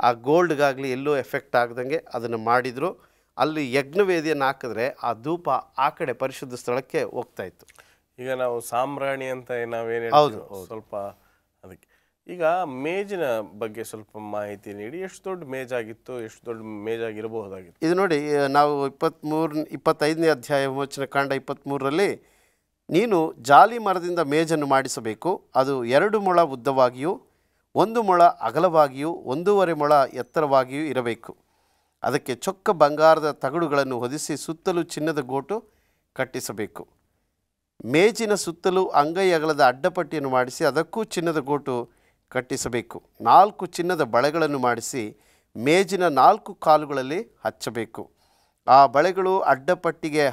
ಆ ಗೋಲ್ಡ್ಗಾಗಲಿ ಎಲ್ಲೂ ಎಫೆಕ್ಟ್ ಆಗದಂಗೆ ಅದನ್ನು ಮಾಡಿದರು. ಅಲ್ಲಿ ಯಜ್ಞವೇದಿಯನ್ನು ಹಾಕಿದ್ರೆ ಆ ಧೂಪ ಆ ಕಡೆ ಪರಿಶುದ್ಧ ಸ್ಥಳಕ್ಕೆ ಹೋಗ್ತಾಯಿತ್ತು. ಈಗ ನಾವು ಸಾಂಬ್ರಾಣಿ ಅಂತ ನಾವೇನು ಹೌದು ಸ್ವಲ್ಪ ಅದಕ್ಕೆ. ಈಗ ಮೇಜಿನ ಬಗ್ಗೆ ಸ್ವಲ್ಪ ಮಾಹಿತಿ ನೀಡಿ. ಎಷ್ಟು ದೊಡ್ಡ ಮೇಜಾಗಿತ್ತು, ಎಷ್ಟು ದೊಡ್ಡ ಮೇಜಾಗಿರಬಹುದಾಗಿತ್ತು? ಇದು ನೋಡಿ, ನಾವು 25ನೇ ಅಧ್ಯಾಯ ವಿಮೋಚನ ಕಾಂಡ 23ರಲ್ಲಿ, ನೀನು ಜಾಲಿ ಮರದಿಂದ ಮೇಜನ್ನು ಮಾಡಿಸಬೇಕು, ಅದು 2 ಮೊಳ ಉದ್ದವಾಗಿಯೂ 1 ಮೊಳ ಅಗಲವಾಗಿಯೂ 1.5 ಮೊಳ ಎತ್ತರವಾಗಿಯೂ ಇರಬೇಕು. ಅದಕ್ಕೆ ಚೊಕ್ಕ ಬಂಗಾರದ ತಗಡುಗಳನ್ನು ಹೊದಿಸಿ ಸುತ್ತಲೂ ಚಿನ್ನದ ಗೋಟು ಕಟ್ಟಿಸಬೇಕು. ಮೇಜಿನ ಸುತ್ತಲೂ ಅಂಗೈ ಅಗಲದ ಅಡ್ಡಪಟ್ಟಿಯನ್ನು ಮಾಡಿಸಿ ಅದಕ್ಕೂ ಚಿನ್ನದ ಗೋಟು ಕಟ್ಟಿಸಬೇಕು. 4 ಚಿನ್ನದ ಬಳೆಗಳನ್ನು ಮಾಡಿಸಿ ಮೇಜಿನ 4 ಕಾಲುಗಳಲ್ಲಿ ಹಚ್ಚಬೇಕು. ಆ ಬಳೆಗಳು ಅಡ್ಡಪಟ್ಟಿಗೆ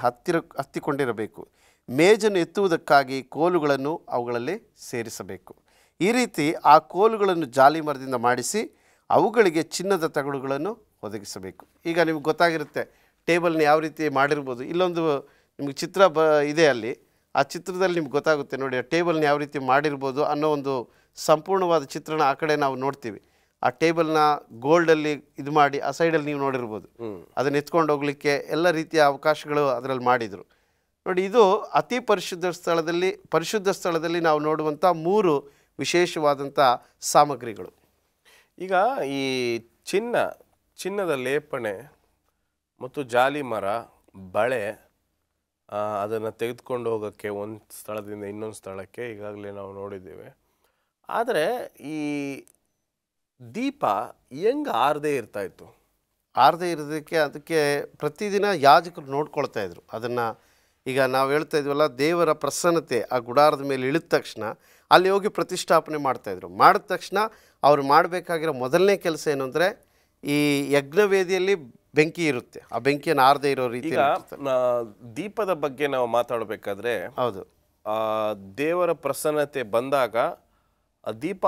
ಹತ್ತಿಕೊಂಡಿರಬೇಕು. ಮೇಜನ್ನು ಎತ್ತುವುದಕ್ಕಾಗಿ ಕೋಲುಗಳನ್ನು ಅವುಗಳಲ್ಲಿ ಸೇರಿಸಬೇಕು. ಈ ರೀತಿ ಆ ಕೋಲುಗಳನ್ನು ಜಾಲಿ ಮರದಿಂದ ಮಾಡಿಸಿ ಅವುಗಳಿಗೆ ಚಿನ್ನದ ತಗಡುಗಳನ್ನು ಒದಗಿಸಬೇಕು. ಈಗ ನಿಮ್ಗೆ ಗೊತ್ತಾಗಿರುತ್ತೆ ಟೇಬಲ್ನ ಯಾವ ರೀತಿ ಮಾಡಿರ್ಬೋದು. ಇಲ್ಲೊಂದು ನಿಮಗೆ ಚಿತ್ರ ಇದೆ, ಅಲ್ಲಿ ಆ ಚಿತ್ರದಲ್ಲಿ ನಿಮ್ಗೆ ಗೊತ್ತಾಗುತ್ತೆ ನೋಡಿ, ಆ ಟೇಬಲ್ನ ಯಾವ ರೀತಿ ಮಾಡಿರ್ಬೋದು ಅನ್ನೋ ಒಂದು ಸಂಪೂರ್ಣವಾದ ಚಿತ್ರಣ ಆ ಕಡೆ ನಾವು ನೋಡ್ತೀವಿ. ಆ ಟೇಬಲ್ನ ಗೋಲ್ಡಲ್ಲಿ ಇದು ಮಾಡಿ ಆ ಸೈಡಲ್ಲಿ ನೀವು ನೋಡಿರ್ಬೋದು. ಅದನ್ನು ಎತ್ಕೊಂಡು ಹೋಗಲಿಕ್ಕೆ ಎಲ್ಲ ರೀತಿಯ ಅವಕಾಶಗಳು ಅದರಲ್ಲಿ ಮಾಡಿದರು. ನೋಡಿ, ಇದು ಅತಿ ಪರಿಶುದ್ಧ ಸ್ಥಳದಲ್ಲಿ ನಾವು ನೋಡುವಂಥ 3 ವಿಶೇಷವಾದಂಥ ಸಾಮಗ್ರಿಗಳು. ಈಗ ಈ ಚಿನ್ನದ ಲೇಪನೆ ಮತ್ತು ಜಾಲಿ ಮರ, ಬಳೆ, ಅದನ್ನು ತೆಗೆದುಕೊಂಡು ಹೋಗೋಕ್ಕೆ ಒಂದು ಸ್ಥಳದಿಂದ ಇನ್ನೊಂದು ಸ್ಥಳಕ್ಕೆ ಈಗಾಗಲೇ ನಾವು ನೋಡಿದ್ದೇವೆ. ಆದರೆ ಈ ದೀಪ ಹೆಂಗೆ ಆರದೇ ಇರ್ತಾಯಿತ್ತು? ಆರದೇ ಇರೋದಕ್ಕೆ ಅದಕ್ಕೆ ಪ್ರತಿದಿನ ಯಾಜಕರು ನೋಡ್ಕೊಳ್ತಾ ಇದ್ರು ಅದನ್ನು. ಈಗ ನಾವು ಹೇಳ್ತಾ ಇದ್ವಲ್ಲ, ದೇವರ ಪ್ರಸನ್ನತೆ ಆ ಗುಡಾರದ ಮೇಲೆ ಇಳಿದ ತಕ್ಷಣ ಅಲ್ಲಿ ಹೋಗಿ ಪ್ರತಿಷ್ಠಾಪನೆ ಮಾಡ್ತಾಯಿದ್ರು. ಮಾಡಿದ ತಕ್ಷಣ ಅವ್ರು ಮಾಡಬೇಕಾಗಿರೋ ಮೊದಲನೇ ಕೆಲಸ ಏನು ಅಂದರೆ, ಈ ಯಜ್ಞವೇದಿಯಲ್ಲಿ ಬೆಂಕಿ ಇರುತ್ತೆ, ಆ ಬೆಂಕಿಯನ್ನು ಆರದೇ ಇರೋ ರೀತಿ. ದೀಪದ ಬಗ್ಗೆ ನಾವು ಮಾತಾಡಬೇಕಾದ್ರೆ, ಹೌದು, ದೇವರ ಪ್ರಸನ್ನತೆ ಬಂದಾಗ ಆ ದೀಪ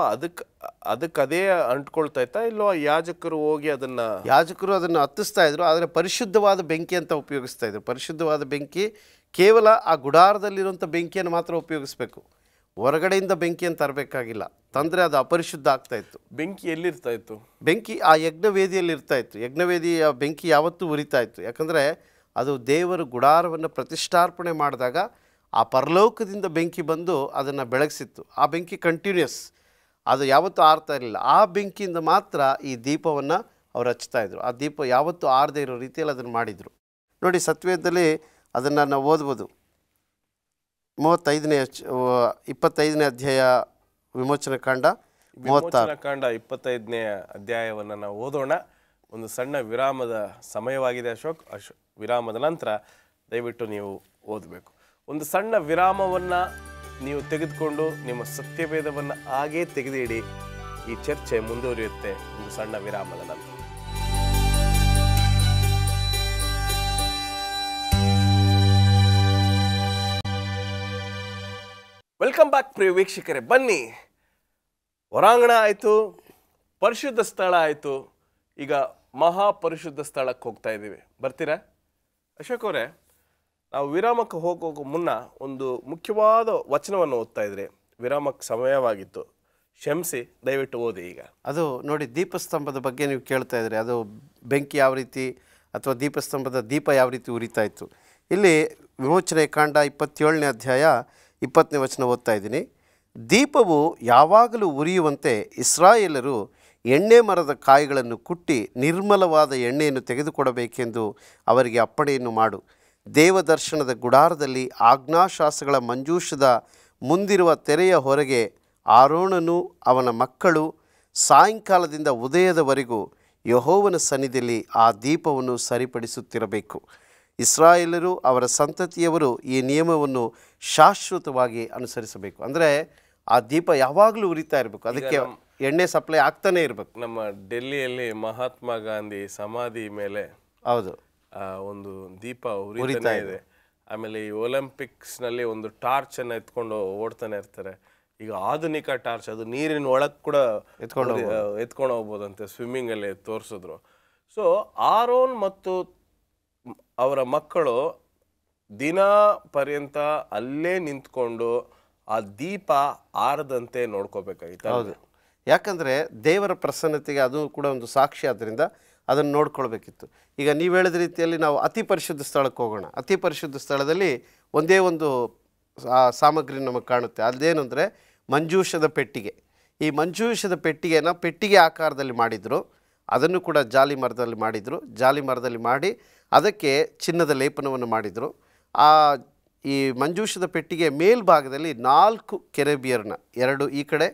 ಅದಕ್ಕದೇ ಅಂಟ್ಕೊಳ್ತಾ ಇತ್ತಾ, ಇಲ್ಲೋ ಯಾಜಕರು ಹೋಗಿ ಅದನ್ನು ಹತ್ತಿಸ್ತಾ ಇದ್ರು. ಆದರೆ ಪರಿಶುದ್ಧವಾದ ಬೆಂಕಿ ಅಂತ ಉಪಯೋಗಿಸ್ತಾ ಇದ್ರು. ಪರಿಶುದ್ಧವಾದ ಬೆಂಕಿ ಕೇವಲ ಆ ಗುಡಾರದಲ್ಲಿರುವಂಥ ಬೆಂಕಿಯನ್ನು ಮಾತ್ರ ಉಪಯೋಗಿಸ್ಬೇಕು, ಹೊರಗಡೆಯಿಂದ ಬೆಂಕಿಯನ್ನು ತರಬೇಕಾಗಿಲ್ಲ. ತಂದರೆ ಅದು ಅಪರಿಶುದ್ಧ ಆಗ್ತಾ ಇತ್ತು. ಬೆಂಕಿ ಎಲ್ಲಿರ್ತಾ ಇತ್ತು? ಬೆಂಕಿ ಆ ಯಜ್ಞವೇದಿಯಲ್ಲಿ ಇರ್ತಾ ಇತ್ತು. ಯಜ್ಞವೇದಿಯ ಬೆಂಕಿ ಯಾವತ್ತೂ ಉರಿತಾ ಇತ್ತು. ಯಾಕಂದರೆ ಅದು ದೇವರ ಗುಡಾರವನ್ನು ಪ್ರತಿಷ್ಠಾಪನೆ ಮಾಡಿದಾಗ ಆ ಪರಲೋಕದಿಂದ ಬೆಂಕಿ ಬಂದು ಅದನ್ನು ಬೆಳಗಿಸಿತ್ತು. ಆ ಬೆಂಕಿ ಕಂಟಿನ್ಯೂಸ್, ಅದು ಯಾವತ್ತೂ ಆರ್ತಾ ಇರಲಿಲ್ಲ. ಆ ಬೆಂಕಿಯಿಂದ ಮಾತ್ರ ಈ ದೀಪವನ್ನು ಅವ್ರು ಹಚ್ತಾಯಿದ್ರು. ಆ ದೀಪ ಯಾವತ್ತೂ ಆರದೇ ಇರೋ ರೀತಿಯಲ್ಲಿ ಅದನ್ನು ಮಾಡಿದರು. ನೋಡಿ, ಸತ್ಯವೇದದಲ್ಲಿ ಅದನ್ನು ನಾವು ಓದ್ಬೋದು. 25ನೇ ಅಧ್ಯಾಯ ವಿಮೋಚನ ಕಾಂಡ 25ನೇ ಅಧ್ಯಾಯವನ್ನು ನಾವು ಓದೋಣ. ಒಂದು ಸಣ್ಣ ವಿರಾಮದ ಸಮಯವಾಗಿದೆ ಅಶೋಕ್. ವಿರಾಮದ ನಂತರ ದಯವಿಟ್ಟು ನೀವು ಓದಬೇಕು. ಒಂದು ಸಣ್ಣ ವಿರಾಮವನ್ನು ನೀವು ತೆಗೆದುಕೊಂಡು ನಿಮ್ಮ ಸತ್ಯವೇದವನ್ನು ಹಾಗೇ ತೆಗೆದಿಡಿ. ಈ ಚರ್ಚೆ ಮುಂದುವರಿಯುತ್ತೆ ಒಂದು ಸಣ್ಣ ವಿರಾಮದ ನಂತರ. ವೆಲ್ಕಮ್ ಬ್ಯಾಕ್ ಪ್ರಿಯ ವೀಕ್ಷಕರೇ. ಬನ್ನಿ, ಹೊರಾಂಗಣ ಆಯಿತು, ಪರಿಶುದ್ಧ ಸ್ಥಳ ಆಯಿತು, ಈಗ ಮಹಾಪರಿಶುದ್ಧ ಸ್ಥಳಕ್ಕೆ ಹೋಗ್ತಾ ಇದ್ದೀವಿ. ಬರ್ತೀರಾ? ಅಶೋಕ್ ಅವರೇ, ನಾವು ವಿರಾಮಕ್ಕೆ ಹೋಗೋಕೆ ಮುನ್ನ ಒಂದು ಮುಖ್ಯವಾದ ವಚನವನ್ನು ಓದ್ತಾ ಇದ್ರಿ. ವಿರಾಮಕ್ಕೆ ಸಮಯವಾಗಿತ್ತು, ಕ್ಷಮಿಸಿ, ದಯವಿಟ್ಟು ಓದಿ. ಈಗ ಅದು ನೋಡಿ, ದೀಪಸ್ತಂಭದ ಬಗ್ಗೆ ನೀವು ಕೇಳ್ತಾ ಇದ್ರಿ. ಅದು ಬೆಂಕಿ ಯಾವ ರೀತಿ ಅಥವಾ ದೀಪಸ್ತಂಭದ ದೀಪ ಯಾವ ರೀತಿ ಉರಿತಾ ಇತ್ತು. ಇಲ್ಲಿ ವಿಮೋಚನೆ ಕಾಂಡ 27ನೇ ಅಧ್ಯಾಯ 20ನೇ ವಚನ ಓದ್ತಾ ಇದ್ದೀನಿ. ದೀಪವು ಯಾವಾಗಲೂ ಉರಿಯುವಂತೆ ಇಸ್ರಾಯೇಲರು ಎಣ್ಣೆ ಮರದ ಕಾಯಿಗಳನ್ನು ಕುಟ್ಟಿ ನಿರ್ಮಲವಾದ ಎಣ್ಣೆಯನ್ನು ತೆಗೆದುಕೊಡಬೇಕೆಂದು ಅವರಿಗೆ ಅಪ್ಪಣೆಯನ್ನು ಮಾಡು. ದೇವದರ್ಶನದ ಗುಡಾರದಲ್ಲಿ ಆಜ್ಞಾಶಾಸಗಳ ಮಂಜೂಷದ ಮುಂದಿರುವ ತೆರೆಯ ಹೊರಗೆ ಆರೋನನು ಅವನ ಮಕ್ಕಳು ಸಾಯಂಕಾಲದಿಂದ ಉದಯದವರೆಗೂ ಯೆಹೋವನ ಸನ್ನಿಧಿಯಲ್ಲಿ ಆ ದೀಪವನ್ನು ಸರಿಪಡಿಸುತ್ತಿರಬೇಕು. ಇಸ್ರಾಯೇಲರು ಅವರ ಸಂತತಿಯವರು ಈ ನಿಯಮವನ್ನು ಶಾಶ್ವತವಾಗಿ ಅನುಸರಿಸಬೇಕು. ಅಂದರೆ ಆ ದೀಪ ಯಾವಾಗಲೂ ಉರಿತಾ ಇರಬೇಕು, ಅದಕ್ಕೆ ಎಣ್ಣೆ ಸಪ್ಲೈ ಆಗ್ತಾನೆ ಇರಬೇಕು. ನಮ್ಮ ಡೆಲ್ಲಿಯಲ್ಲಿ ಮಹಾತ್ಮ ಗಾಂಧಿ ಸಮಾಧಿ ಮೇಲೆ ಹೌದು ಒಂದು ದೀಪ ಉರಿತಾ ಇದೆ. ಆಮೇಲೆ ಈ ಒಲಿಂಪಿಕ್ಸ್ನಲ್ಲಿ ಒಂದು ಟಾರ್ಚ್ ಅನ್ನು ಎತ್ಕೊಂಡು ಓಡ್ತಾನೆ ಇರ್ತಾರೆ. ಈಗ ಆಧುನಿಕ ಟಾರ್ಚ್, ಅದು ನೀರಿನ ಒಳಗೆ ಕೂಡ ಎತ್ಕೊಂಡು ಹೋಗ್ಬೋದಂತೆ, ಸ್ವಿಮ್ಮಿಂಗಲ್ಲಿ ತೋರಿಸಿದ್ರು. ಸೊ ಆರೋನ್ ಮತ್ತು ಅವರ ಮಕ್ಕಳು ದಿನ ಪರ್ಯಂತ ಅಲ್ಲೇ ನಿಂತ್ಕೊಂಡು ಆ ದೀಪ ಆರದಂತೆ ನೋಡ್ಕೋಬೇಕಾಗಿತ್ತು. ಹೌದು, ಯಾಕಂದರೆ ದೇವರ ಪ್ರಸನ್ನತೆಗೆ ಅದು ಕೂಡ ಒಂದು ಸಾಕ್ಷಿ. ಆದ್ದರಿಂದ ಅದನ್ನು ನೋಡ್ಕೊಳ್ಬೇಕಿತ್ತು. ಈಗ ನೀವು ಹೇಳಿದ ರೀತಿಯಲ್ಲಿ ನಾವು ಅತಿ ಪರಿಶುದ್ಧ ಸ್ಥಳಕ್ಕೆ ಹೋಗೋಣ. ಅತಿ ಪರಿಶುದ್ಧ ಸ್ಥಳದಲ್ಲಿ ಒಂದೇ ಒಂದು ಸಾಮಗ್ರಿ ನಮಗೆ ಕಾಣುತ್ತೆ. ಅದೇನೆಂದರೆ ಮಂಜೂಷದ ಪೆಟ್ಟಿಗೆ. ಈ ಮಂಜೂಷದ ಪೆಟ್ಟಿಗೆನ ಪೆಟ್ಟಿಗೆ ಆಕಾರದಲ್ಲಿ ಮಾಡಿದರು. ಅದನ್ನು ಕೂಡ ಜಾಲಿ ಮರದಲ್ಲಿ ಮಾಡಿದರು. ಜಾಲಿ ಮರದಲ್ಲಿ ಮಾಡಿ ಅದಕ್ಕೆ ಚಿನ್ನದ ಲೇಪನವನ್ನು ಮಾಡಿದರು. ಈ ಮಂಜೂಷದ ಪೆಟ್ಟಿಗೆ ಮೇಲ್ಭಾಗದಲ್ಲಿ 4 ಕೆರೂಬಿಯರನ್ನ, 2 ಈ ಕಡೆ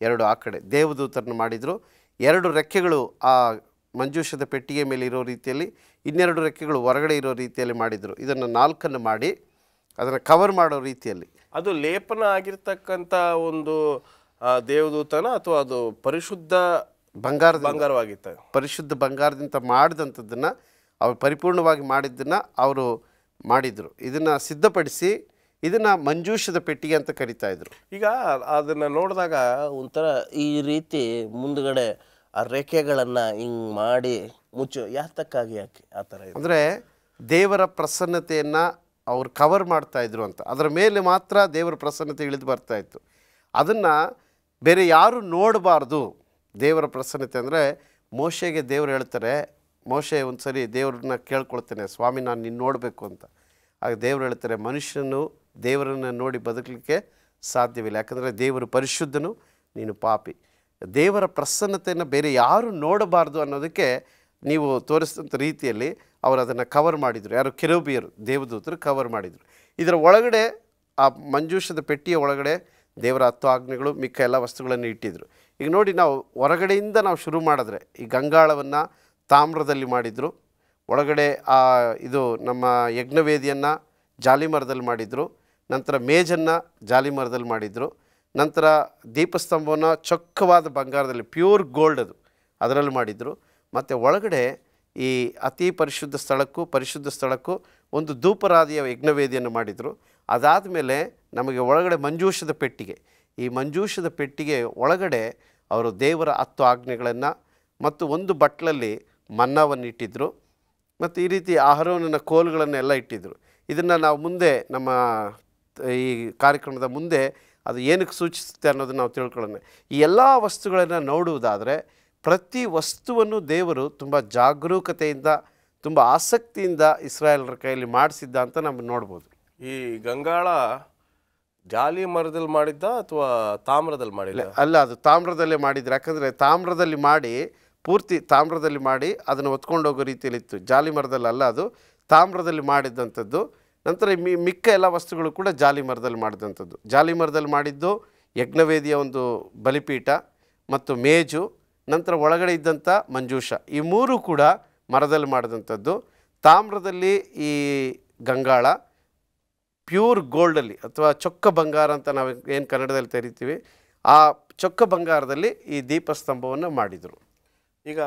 2 ಆ ಕಡೆ ದೇವದೂತರನ್ನು ಮಾಡಿದರು. 2 ರೆಕ್ಕೆಗಳು ಆ ಮಂಜೂಷದ ಪೆಟ್ಟಿಗೆ ಮೇಲೆ ಇರೋ ರೀತಿಯಲ್ಲಿ, 2 ರೆಕ್ಕೆಗಳು ಹೊರಗಡೆ ಇರೋ ರೀತಿಯಲ್ಲಿ ಮಾಡಿದರು. ಇದನ್ನು 4 ಮಾಡಿ ಅದನ್ನು ಕವರ್ ಮಾಡೋ ರೀತಿಯಲ್ಲಿ. ಅದು ಲೇಪನ ಆಗಿರ್ತಕ್ಕಂಥ ಒಂದು ದೇವದೂತನ ಅಥವಾ ಅದು ಪರಿಶುದ್ಧ ಬಂಗಾರವಾಗಿತ್ತು? ಪರಿಶುದ್ಧ ಬಂಗಾರದಿಂದ ಮಾಡಿದಂಥದ್ದನ್ನು ಅವರು ಪರಿಪೂರ್ಣವಾಗಿ ಮಾಡಿದ್ದನ್ನು ಅವರು ಮಾಡಿದರು. ಇದನ್ನು ಸಿದ್ಧಪಡಿಸಿ ಇದನ್ನು ಮಂಜೂಷದ ಪೆಟ್ಟಿಗೆ ಅಂತ ಕರಿತಾ ಇದ್ರು. ಈಗ ಅದನ್ನು ನೋಡಿದಾಗ ಒಂಥರ ಈ ರೀತಿ ಮುಂದ್ಗಡೆ ಆ ರೇಖೆಗಳನ್ನು ಹಿಂಗೆ ಮಾಡಿ ಮುಚ್ಚು ಯಾತಕ್ಕಾಗಿ, ಯಾಕೆ ಆ ಥರ? ಅಂದರೆ ದೇವರ ಪ್ರಸನ್ನತೆಯನ್ನು ಅವರು ಕವರ್ ಮಾಡ್ತಾಯಿದ್ರು ಅಂತ. ಅದರ ಮೇಲೆ ಮಾತ್ರ ದೇವರ ಪ್ರಸನ್ನತೆ ಇಳಿದು ಬರ್ತಾಯಿತ್ತು. ಅದನ್ನು ಬೇರೆ ಯಾರು ನೋಡಬಾರ್ದು. ದೇವರ ಪ್ರಸನ್ನತೆ ಅಂದರೆ ಮೋಶೆಗೆ ದೇವರು ಹೇಳ್ತಾರೆ, ಮೋಶೆ ಒಂದು ಸರಿ ದೇವ್ರನ್ನ ಕೇಳ್ಕೊಳ್ತೇನೆ, ಸ್ವಾಮಿ ನಾನು ನಿನ್ನ ನೋಡಬೇಕು ಅಂತ. ಆಗ ದೇವರು ಹೇಳ್ತಾರೆ, ಮನುಷ್ಯನು ದೇವರನ್ನು ನೋಡಿ ಬದುಕಲಿಕ್ಕೆ ಸಾಧ್ಯವಿಲ್ಲ, ಯಾಕಂದರೆ ದೇವರು ಪರಿಶುದ್ಧನು, ನೀನು ಪಾಪಿ. ದೇವರ ಪ್ರಸನ್ನತೆಯನ್ನು ಬೇರೆ ಯಾರು ನೋಡಬಾರ್ದು ಅನ್ನೋದಕ್ಕೆ ನೀವು ತೋರಿಸಿದಂಥ ರೀತಿಯಲ್ಲಿ ಅವರು ಅದನ್ನು ಕವರ್ ಮಾಡಿದರು. ಯಾರು? ಕೆರೂಬಿಯರು, ದೇವದೂತರು ಕವರ್ ಮಾಡಿದರು. ಇದರ ಒಳಗಡೆ ಆ ಮಂಜೂಷದ ಪೆಟ್ಟಿಯ ಒಳಗಡೆ ದೇವರ 10 ಆಜ್ಞೆಗಳು, ಮಿಕ್ಕ ಎಲ್ಲ ವಸ್ತುಗಳನ್ನು ಇಟ್ಟಿದ್ರು. ಈಗ ನೋಡಿ, ನಾವು ಹೊರಗಡೆಯಿಂದ ನಾವು ಶುರು ಮಾಡಿದ್ರೆ ಈ ಗಂಗಾಳವನ್ನು ತಾಮ್ರದಲ್ಲಿ ಮಾಡಿದರು. ಒಳಗಡೆ ಇದು ನಮ್ಮ ಯಜ್ಞವೇದಿಯನ್ನು ಜಾಲಿ ಮರದಲ್ಲಿ ಮಾಡಿದರು. ನಂತರ ಮೇಜನ್ನು ಜಾಲಿ ಮರದಲ್ಲಿ ಮಾಡಿದರು. ನಂತರ ದೀಪಸ್ತಂಭವನ್ನು ಚೊಕ್ಕವಾದ ಬಂಗಾರದಲ್ಲಿ, ಪ್ಯೂರ್ ಗೋಲ್ಡ್ ಅದರಲ್ಲಿ ಮಾಡಿದರು. ಮತ್ತು ಒಳಗಡೆ ಈ ಅತಿ ಪರಿಶುದ್ಧ ಸ್ಥಳಕ್ಕೂ ಒಂದು ಧೂಪರಾದಿಯ ಯಜ್ಞವೇದಿಯನ್ನು ಮಾಡಿದರು. ಅದಾದಮೇಲೆ ನಮಗೆ ಒಳಗಡೆ ಮಂಜೂಷದ ಪೆಟ್ಟಿಗೆ, ಈ ಮಂಜೂಷದ ಪೆಟ್ಟಿಗೆ ಒಳಗಡೆ ಅವರು ದೇವರ 10 ಆಜ್ಞೆಗಳನ್ನು ಮತ್ತು ಒಂದು ಬಟ್ಲಲ್ಲಿ ಮನ್ನಾವನ್ನು ಇಟ್ಟಿದ್ದರು. ಮತ್ತು ಈ ರೀತಿ ಆಹಾರವನ್ನ ಕೋಲುಗಳನ್ನೆಲ್ಲ ಇಟ್ಟಿದ್ದರು. ಇದನ್ನು ನಾವು ಮುಂದೆ ನಮ್ಮ ಈ ಕಾರ್ಯಕ್ರಮದ ಮುಂದೆ ಅದು ಏನಕ್ಕೆ ಸೂಚಿಸುತ್ತೆ ಅನ್ನೋದನ್ನು ನಾವು ತಿಳ್ಕೊಳ್ಳೋಣ. ಈ ಎಲ್ಲ ವಸ್ತುಗಳನ್ನು ನೋಡುವುದಾದರೆ ಪ್ರತಿ ವಸ್ತುವನ್ನು ದೇವರು ತುಂಬ ಜಾಗರೂಕತೆಯಿಂದ, ತುಂಬ ಆಸಕ್ತಿಯಿಂದ ಇಸ್ರಾಯೇಲರ ಕೈಯಲ್ಲಿ ಮಾಡಿಸಿದ್ದ ಅಂತ ನಾವು ನೋಡ್ಬೋದು. ಈ ಗಂಗಾಳ ಜಾಲಿ ಮರದಲ್ಲಿ ಮಾಡಿದ್ದ ಅಥವಾ ತಾಮ್ರದಲ್ಲಿ ಮಾಡಿಲ್ಲ? ಅಲ್ಲ, ಅದು ತಾಮ್ರದಲ್ಲೇ ಮಾಡಿದ್ರು. ಯಾಕಂದರೆ ತಾಮ್ರದಲ್ಲಿ ಮಾಡಿ, ಪೂರ್ತಿ ತಾಮ್ರದಲ್ಲಿ ಮಾಡಿ ಅದನ್ನು ಹೊತ್ಕೊಂಡು ಹೋಗೋ ರೀತಿಯಲ್ಲಿತ್ತು. ಜಾಲಿ ಮರದಲ್ಲಿ ಅಲ್ಲ, ಅದು ತಾಮ್ರದಲ್ಲಿ ಮಾಡಿದ್ದಂಥದ್ದು. ನಂತರ ಮಿಕ್ಕ ಎಲ್ಲ ವಸ್ತುಗಳು ಕೂಡ ಜಾಲಿ ಮರದಲ್ಲಿ ಮಾಡಿದಂಥದ್ದು. ಜಾಲಿ ಮರದಲ್ಲಿ ಮಾಡಿದ್ದು ಯಜ್ಞವೇದಿಯ ಒಂದು ಬಲಿಪೀಠ ಮತ್ತು ಮೇಜು, ನಂತರ ಒಳಗಡೆ ಇದ್ದಂಥ ಮಂಜೂಷ, ಈ 3 ಕೂಡ ಮರದಲ್ಲಿ ಮಾಡಿದಂಥದ್ದು. ತಾಮ್ರದಲ್ಲಿ ಈ ಗಂಗಾಳ, ಪ್ಯೂರ್ ಗೋಲ್ಡಲ್ಲಿ ಅಥವಾ ಚೊಕ್ಕ ಬಂಗಾರ ಅಂತ ನಾವು ಏನು ಕನ್ನಡದಲ್ಲಿ ಕರಿತೀವಿ, ಆ ಚೊಕ್ಕ ಬಂಗಾರದಲ್ಲಿ ಈ ದೀಪಸ್ತಂಭವನ್ನು ಮಾಡಿದರು. ಈಗ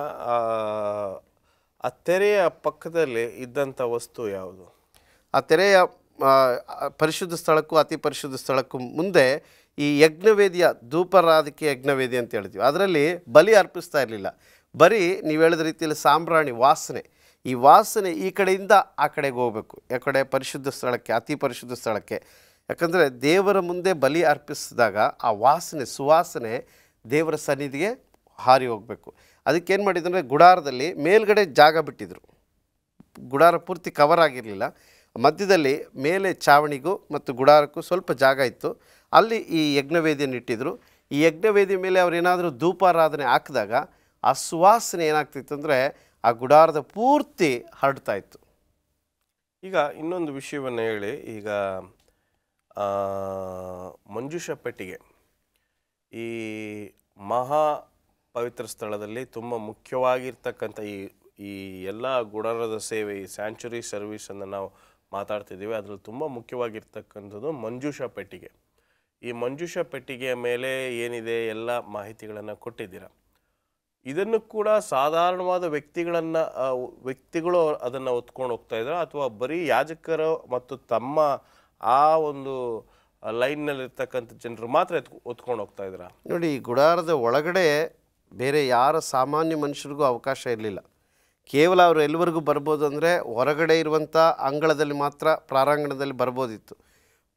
ಆ ತೆರೆಯ ಪಕ್ಕದಲ್ಲಿ ಇದ್ದಂಥ ವಸ್ತು ಯಾವುದು? ಆ ತೆರೆಯ ಪರಿಶುದ್ಧ ಸ್ಥಳಕ್ಕೂ ಅತಿ ಪರಿಶುದ್ಧ ಸ್ಥಳಕ್ಕೂ ಮುಂದೆ ಈ ಯಜ್ಞವೇದಿಯ ಧೂಪಾರಾಧಕಿ ಯಜ್ಞವೇದಿ ಅಂತ ಹೇಳ್ತೀವಿ, ಅದರಲ್ಲಿ ಬಲಿ ಅರ್ಪಿಸ್ತಾ ಇರಲಿಲ್ಲ. ಬರೀ ನೀವು ಹೇಳಿದ ರೀತಿಯಲ್ಲಿ ಸಾಂಬ್ರಾಣಿ ವಾಸನೆ, ಈ ವಾಸನೆ ಈ ಕಡೆಯಿಂದ ಆ ಕಡೆಗೆ ಹೋಗಬೇಕು, ಯಾಕಡೆ ಪರಿಶುದ್ಧ ಸ್ಥಳಕ್ಕೆ, ಅತಿ ಪರಿಶುದ್ಧ ಸ್ಥಳಕ್ಕೆ. ಯಾಕಂದರೆ ದೇವರ ಮುಂದೆ ಬಲಿ ಅರ್ಪಿಸಿದಾಗ ಆ ವಾಸನೆ ಸುವಾಸನೆ ದೇವರ ಸನ್ನಿಧಿಗೆ ಹಾರಿ ಹೋಗಬೇಕು. ಅದಕ್ಕೇನು ಮಾಡಿದಂದರೆ ಗುಡಾರದಲ್ಲಿ ಮೇಲ್ಗಡೆ ಜಾಗ ಬಿಟ್ಟಿದ್ರು. ಗುಡಾರ ಪೂರ್ತಿ ಕವರ್ ಆಗಿರಲಿಲ್ಲ, ಮಧ್ಯದಲ್ಲಿ ಮೇಲೆ ಚಾವಣಿಗೂ ಮತ್ತು ಗುಡಾರಕ್ಕೂ ಸ್ವಲ್ಪ ಜಾಗ ಇತ್ತು. ಅಲ್ಲಿ ಈ ಯಜ್ಞವೇದಿಯನ್ನು ಇಟ್ಟಿದ್ರು. ಈ ಯಜ್ಞವೇದಿ ಮೇಲೆ ಅವರೇನಾದರೂ ಧೂಪಾರಾಧನೆ ಹಾಕಿದಾಗ ಆ ಸುವಾಸನೆ ಏನಾಗ್ತಿತ್ತು ಅಂದರೆ ಆ ಗುಡಾರದ ಪೂರ್ತಿ ಹರಡ್ತಾ ಇತ್ತು. ಈಗ ಇನ್ನೊಂದು ವಿಷಯವನ್ನು ಹೇಳಿ, ಈಗ ಮಂಜೂಷ ಪೆಟ್ಟಿಗೆ ಈ ಮಹಾ ಪವಿತ್ರ ಸ್ಥಳದಲ್ಲಿ ತುಂಬ ಮುಖ್ಯವಾಗಿರ್ತಕ್ಕಂಥ ಈ ಎಲ್ಲ ಗುಡಾರದ ಸೇವೆ, ಈ ಸ್ಯಾಂಚುರಿ ಸರ್ವಿಸನ್ನು ನಾವು ಮಾತಾಡ್ತಿದ್ದೀವಿ, ಅದರಲ್ಲಿ ತುಂಬ ಮುಖ್ಯವಾಗಿರ್ತಕ್ಕಂಥದ್ದು ಮಂಜೂಷ ಪೆಟ್ಟಿಗೆ. ಈ ಮಂಜೂಷ ಪೆಟ್ಟಿಗೆಯ ಮೇಲೆ ಏನಿದೆ ಎಲ್ಲ ಮಾಹಿತಿಗಳನ್ನು ಕೊಟ್ಟಿದ್ದೀರ. ಇದನ್ನು ಕೂಡ ಸಾಧಾರಣವಾದ ವ್ಯಕ್ತಿಗಳು ಅದನ್ನು ಹೊತ್ಕೊಂಡು ಹೋಗ್ತಾ ಇದ್ದಾರೆ, ಅಥವಾ ಬರೀ ಯಾಜಕರು ಮತ್ತು ತಮ್ಮ ಆ ಒಂದು ಲೈನ್ನಲ್ಲಿರ್ತಕ್ಕಂಥ ಜನರು ಮಾತ್ರ ಹೊತ್ಕೊಂಡು ಹೋಗ್ತಾ ಇದ್ದಾರೆ? ನೋಡಿ, ಈ ಗುಡಾರದ ಒಳಗಡೆ ಬೇರೆ ಯಾರ ಸಾಮಾನ್ಯ ಮನುಷ್ಯರಿಗೂ ಅವಕಾಶ ಇರಲಿಲ್ಲ. ಕೇವಲ ಅವರು ಎಲ್ಲಿವರೆಗೂ ಬರ್ಬೋದು ಅಂದರೆ ಹೊರಗಡೆ ಇರುವಂಥ ಅಂಗಳದಲ್ಲಿ ಮಾತ್ರ, ಪ್ರಾರಂಗಣದಲ್ಲಿ ಬರ್ಬೋದಿತ್ತು.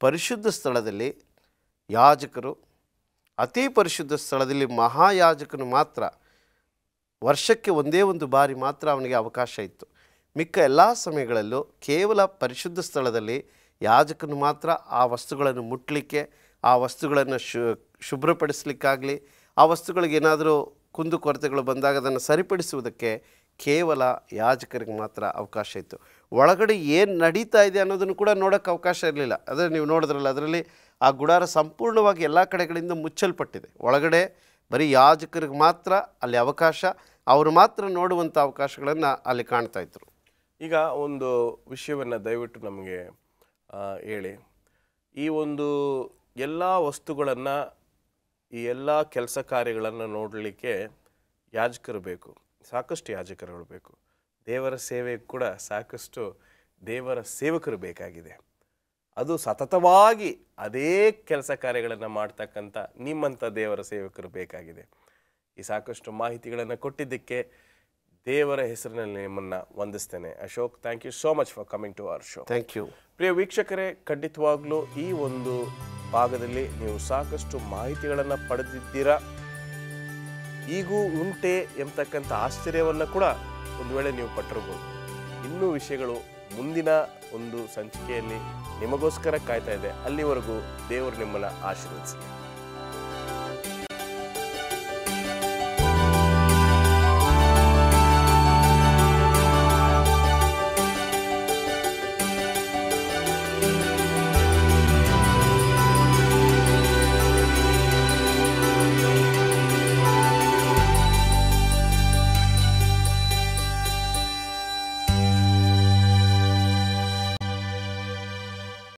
ಪರಿಶುದ್ಧ ಸ್ಥಳದಲ್ಲಿ ಯಾಜಕರು, ಅತಿ ಪರಿಶುದ್ಧ ಸ್ಥಳದಲ್ಲಿ ಮಹಾಯಾಜಕನು ಮಾತ್ರ ವರ್ಷಕ್ಕೆ ಒಂದೇ ಒಂದು ಬಾರಿ ಮಾತ್ರ ಅವನಿಗೆ ಅವಕಾಶ ಇತ್ತು. ಮಿಕ್ಕ ಎಲ್ಲ ಸಮಯಗಳಲ್ಲೂ ಕೇವಲ ಪರಿಶುದ್ಧ ಸ್ಥಳದಲ್ಲಿ ಯಾಜಕನು ಮಾತ್ರ ಆ ವಸ್ತುಗಳನ್ನು ಮುಟ್ಟಲಿಕ್ಕೆ, ಆ ವಸ್ತುಗಳನ್ನು ಶುಭ್ರಪಡಿಸಲಿಕ್ಕಾಗಲಿ, ಆ ವಸ್ತುಗಳಿಗೆ ಏನಾದರೂ ಕುಂದುಕೊರತೆಗಳು ಬಂದಾಗ ಅದನ್ನು ಸರಿಪಡಿಸುವುದಕ್ಕೆ ಕೇವಲ ಯಾಜಕರಿಗೆ ಮಾತ್ರ ಅವಕಾಶ ಇತ್ತು. ಒಳಗಡೆ ಏನು ನಡೀತಾ ಇದೆ ಅನ್ನೋದನ್ನು ಕೂಡ ನೋಡೋಕ್ಕೆ ಅವಕಾಶ ಇರಲಿಲ್ಲ. ಅದೇ ನೀವು ನೋಡಿದ್ರಲ್ಲ, ಅದರಲ್ಲಿ ಆ ಗುಡಾರ ಸಂಪೂರ್ಣವಾಗಿ ಎಲ್ಲ ಕಡೆಗಳಿಂದ ಮುಚ್ಚಲ್ಪಟ್ಟಿದೆ. ಒಳಗಡೆ ಬರೀ ಯಾಜಕರಿಗೆ ಮಾತ್ರ ಅಲ್ಲಿ ಅವಕಾಶ, ಅವರು ಮಾತ್ರ ನೋಡುವಂಥ ಅವಕಾಶಗಳನ್ನು ಅಲ್ಲಿ ಕಾಣ್ತಾ ಇದ್ರು. ಈಗ ಒಂದು ವಿಷಯವನ್ನು ದಯವಿಟ್ಟು ನಮಗೆ ಹೇಳಿ, ಈ ಒಂದು ಎಲ್ಲ ವಸ್ತುಗಳನ್ನು, ಈ ಎಲ್ಲ ಕೆಲಸ ಕಾರ್ಯಗಳನ್ನು ನೋಡಲಿಕ್ಕೆ ಯಾಜಕರು ಬೇಕು, ಸಾಕಷ್ಟು ಯಾಜಕರುಗಳು ಬೇಕು. ದೇವರ ಸೇವೆ ಕೂಡ ಸಾಕಷ್ಟು ದೇವರ ಸೇವಕರು ಬೇಕಾಗಿದೆ. ಅದು ಸತತವಾಗಿ ಅದೇ ಕೆಲಸ ಕಾರ್ಯಗಳನ್ನು ಮಾಡ್ತಕ್ಕಂಥ ನಿಮ್ಮಂಥ ದೇವರ ಸೇವಕರು ಬೇಕಾಗಿದೆ. ಈ ಸಾಕಷ್ಟು ಮಾಹಿತಿಗಳನ್ನು ಕೊಟ್ಟಿದ್ದಕ್ಕೆ ದೇವರ ಹೆಸರಿನಲ್ಲಿ ನಿಮ್ಮನ್ನು ವಂದಿಸ್ತೇನೆ. Ashok, thank you so much for coming to our show. Thank you. ಪ್ರಿಯ ವೀಕ್ಷಕರೇ, ಖಂಡಿತವಾಗ್ಲೂ ಈ ಒಂದು ಭಾಗದಲ್ಲಿ ನೀವು ಸಾಕಷ್ಟು ಮಾಹಿತಿಗಳನ್ನು ಪಡೆದಿದ್ದೀರಾ. ಈಗೂ ಉಂಟೆ ಎಂಬತಕ್ಕಂಥ ಆಶ್ಚರ್ಯವನ್ನು ಕೂಡ ಒಂದು ವೇಳೆ ನೀವು ಪಟ್ಟಿರ್ಬೋದು. ಇನ್ನೂ ವಿಷಯಗಳು ಮುಂದಿನ ಒಂದು ಸಂಚಿಕೆಯಲ್ಲಿ ನಿಮಗೋಸ್ಕರ ಕಾಯ್ತಾ ಇದೆ. ಅಲ್ಲಿವರೆಗೂ ದೇವರು ನಿಮ್ಮನ್ನು ಆಶೀರ್ವದಿಸಲಿ.